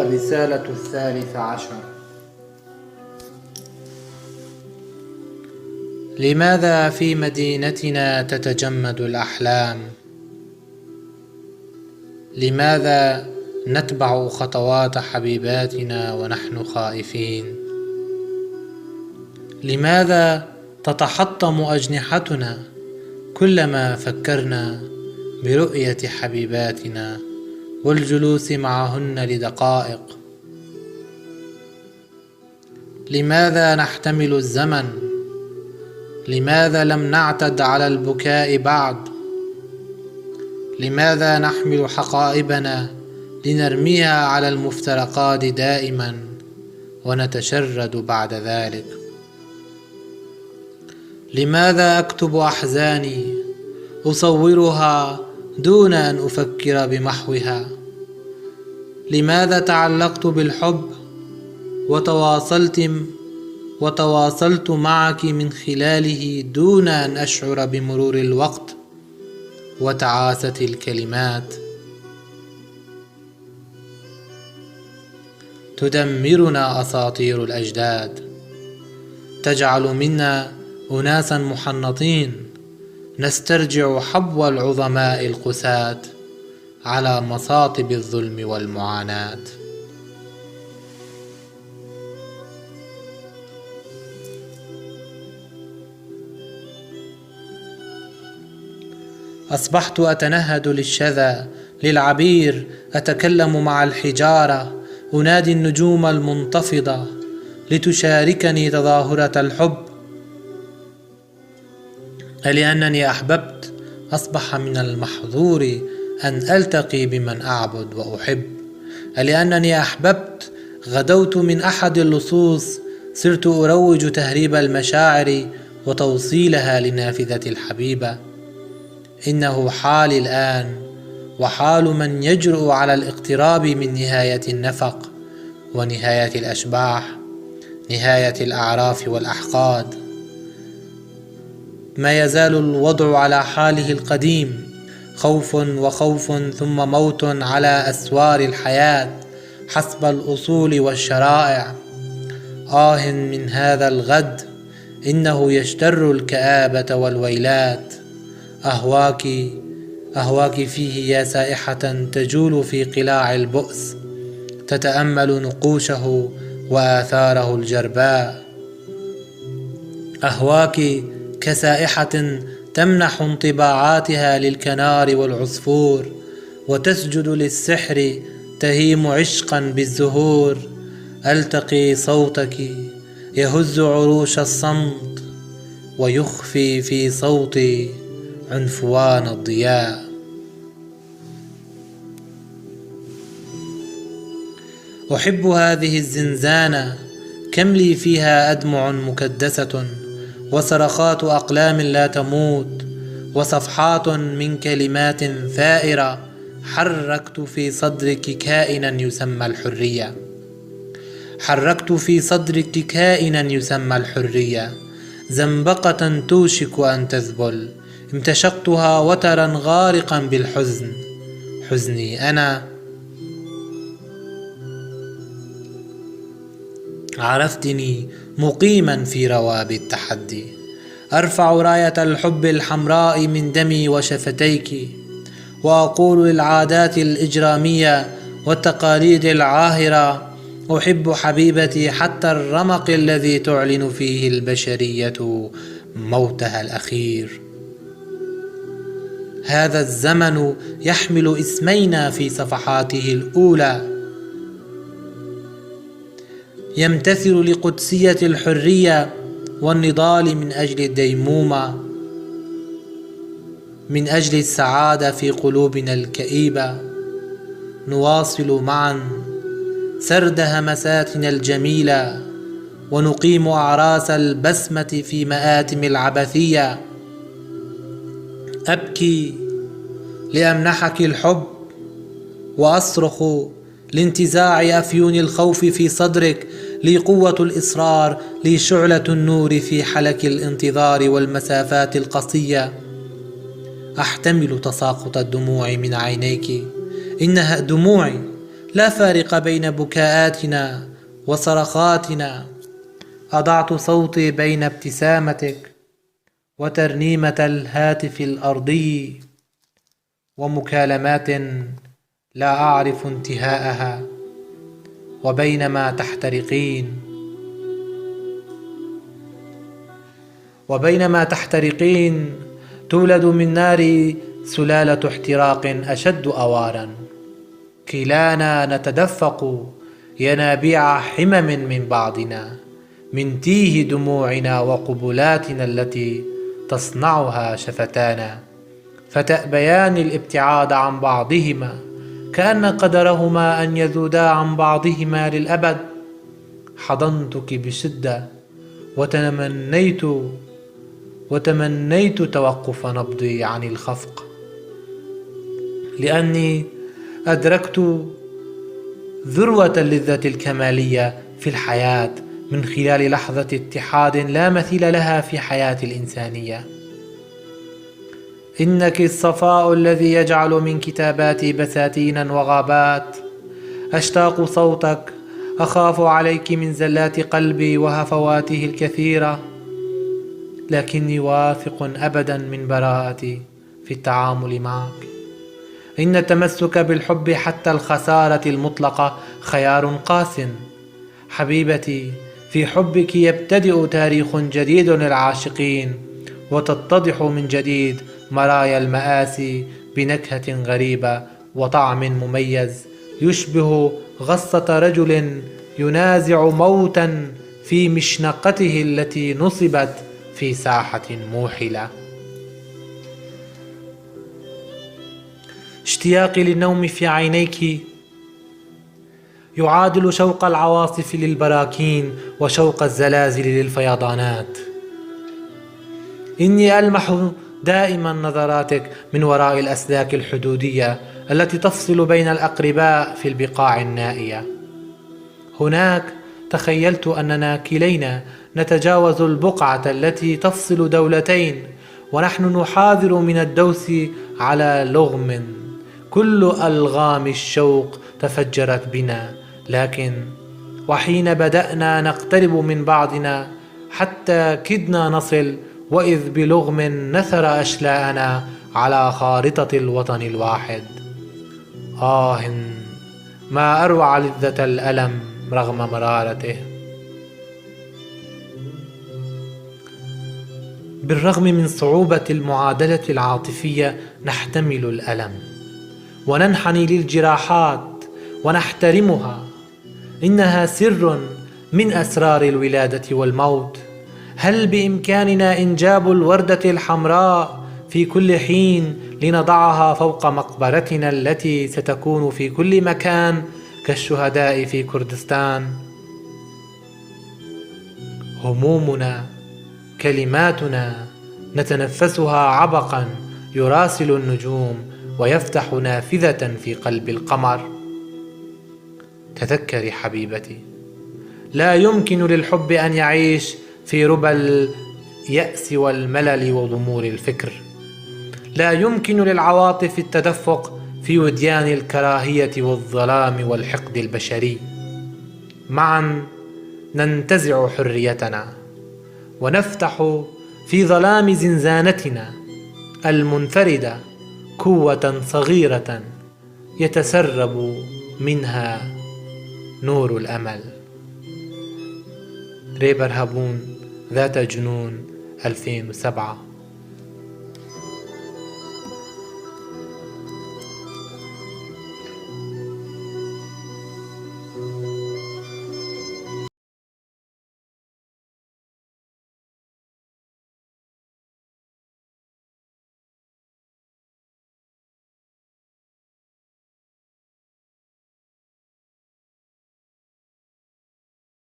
الرسالة 13. لماذا في مدينتنا تتجمد الأحلام؟ لماذا نتبع خطوات حبيباتنا ونحن خائفين؟ لماذا تتحطم أجنحتنا كلما فكرنا برؤية حبيباتنا والجلوس معهن لدقائق؟ لماذا نحتمل الزمن؟ لماذا لم نعتد على البكاء بعد؟ لماذا نحمل حقائبنا لنرميها على المفترقات دائما ونتشرد بعد ذلك؟ لماذا أكتب أحزاني أصورها دون أن أفكر بمحوها؟ لماذا تعلقت بالحب وتواصلت معك من خلاله دون أن أشعر بمرور الوقت وتعاسة الكلمات؟ تدمرنا أساطير الأجداد، تجعل منا أناسا محنطين نسترجع حبو العظماء القساة على مصاطب الظلم والمعاناة. أصبحت أتنهد للشذا للعبير، أتكلم مع الحجارة، أنادي النجوم المنتفضة لتشاركني تظاهرة الحب. لأنني أحببت أصبح من المحظور أن ألتقي بمن أعبد وأحب. لأنني أحببت غدوت من أحد اللصوص، صرت أروج تهريب المشاعر وتوصيلها لنافذة الحبيبة. إنه حالي الآن وحال من يجرؤ على الاقتراب من نهاية النفق ونهاية الأشباح، نهاية الأعراف والأحقاد. ما يزال الوضع على حاله القديم، خوف وخوف ثم موت على أسوار الحياة حسب الأصول والشرائع. آه من هذا الغد، إنه يجتر الكآبة والويلات. أهواك فيه يا سائحة تجول في قلاع البؤس، تتأمل نقوشه وآثاره الجرباء. أهواك كسائحة تمنح انطباعاتها للكنار والعصفور، وتسجد للسحر تهيم عشقا بالزهور. ألتقي صوتك يهز عروش الصمت، ويخفي في صوتي عنفوان الضياء. أحب هذه الزنزانة، كم لي فيها أدمع مكدسة، وصرخات أقلام لا تموت، وصفحات من كلمات ثائرة. حركت في صدرك كائنا يسمى الحرية، حركت في صدرك كائنا يسمى الحرية. زنبقة توشك أن تذبل، امتشقتها وترا غارقا بالحزن. حزني أنا، عرفتني مقيما في رواب التحدي. أرفع راية الحب الحمراء من دمي وشفتيك، وأقول للعادات الإجرامية والتقاليد العاهرة: أحب حبيبتي حتى الرمق الذي تعلن فيه البشرية موتها الأخير. هذا الزمن يحمل اسمينا في صفحاته الأولى، يمتثل لقدسية الحرية والنضال من أجل الديمومة، من أجل السعادة في قلوبنا الكئيبة. نواصل معا سرد همساتنا الجميلة، ونقيم أعراس البسمة في مآتم العبثية. أبكي لأمنحك الحب، وأصرخ لانتزاع أفيون الخوف في صدرك. لي قوة الإصرار، لي شعلة النور في حلك الانتظار والمسافات القصية. أحتمل تساقط الدموع من عينيك، إنها دموعي لا فارق بين بكاءاتنا وصرخاتنا. أضعت صوتي بين ابتسامتك وترنيمة الهاتف الأرضي ومكالمات لا أعرف انتهاءها. وبينما تحترقين تولد من ناري سلالة احتراق أشد أوارا. كلانا نتدفق ينابيع حمم من بعضنا من تيه دموعنا وقبلاتنا التي تصنعها شفتانا، فتأبيان الابتعاد عن بعضهما كأن قدرهما أن يذودا عن بعضهما للأبد. حضنتك بشدة وتمنيت توقف نبضي عن الخفق، لأني أدركت ذروة اللذة الكمالية في الحياة من خلال لحظة اتحاد لا مثيل لها في حياة الإنسانية. إنك الصفاء الذي يجعل من كتاباتي بساتينا وغابات. أشتاق صوتك، أخاف عليك من زلات قلبي وهفواته الكثيرة، لكني واثق أبدا من براءتي في التعامل معك. إن التمسك بالحب حتى الخسارة المطلقة خيار قاس. حبيبتي، في حبك يبتدئ تاريخ جديد للعاشقين، وتتضح من جديد مرايا المآسي بنكهة غريبة وطعم مميز يشبه غصة رجل ينازع موتا في مشنقته التي نصبت في ساحة موحلة. اشتياقي للنوم في عينيك يعادل شوق العواصف للبراكين وشوق الزلازل للفيضانات. إني ألمح دائما نظراتك من وراء الأسلاك الحدودية التي تفصل بين الأقرباء في البقاع النائية. هناك تخيلت أننا كلينا نتجاوز البقعة التي تفصل دولتين ونحن نحاذر من الدوس على لغم. كل ألغام الشوق تفجرت بنا، لكن وحين بدأنا نقترب من بعضنا حتى كدنا نصل، وإذ بلغم نثر أشلاءنا على خارطة الوطن الواحد. ما أروع لذة الألم رغم مرارته. بالرغم من صعوبة المعادلة العاطفية نحتمل الألم وننحني للجراحات ونحترمها. إنها سر من أسرار الولادة والموت. هل بإمكاننا إنجاب الوردة الحمراء في كل حين لنضعها فوق مقبرتنا التي ستكون في كل مكان كالشهداء في كردستان؟ همومنا، كلماتنا نتنفسها عبقا يراسل النجوم ويفتح نافذة في قلب القمر. تذكري حبيبتي، لا يمكن للحب أن يعيش في ربى اليأس والملل وضمور الفكر. لا يمكن للعواطف التدفق في وديان الكراهية والظلام والحقد البشري. معا ننتزع حريتنا ونفتح في ظلام زنزانتنا المنفردة كوة صغيرة يتسرب منها نور الأمل. ريبر هابون، ذات جنون، 2007.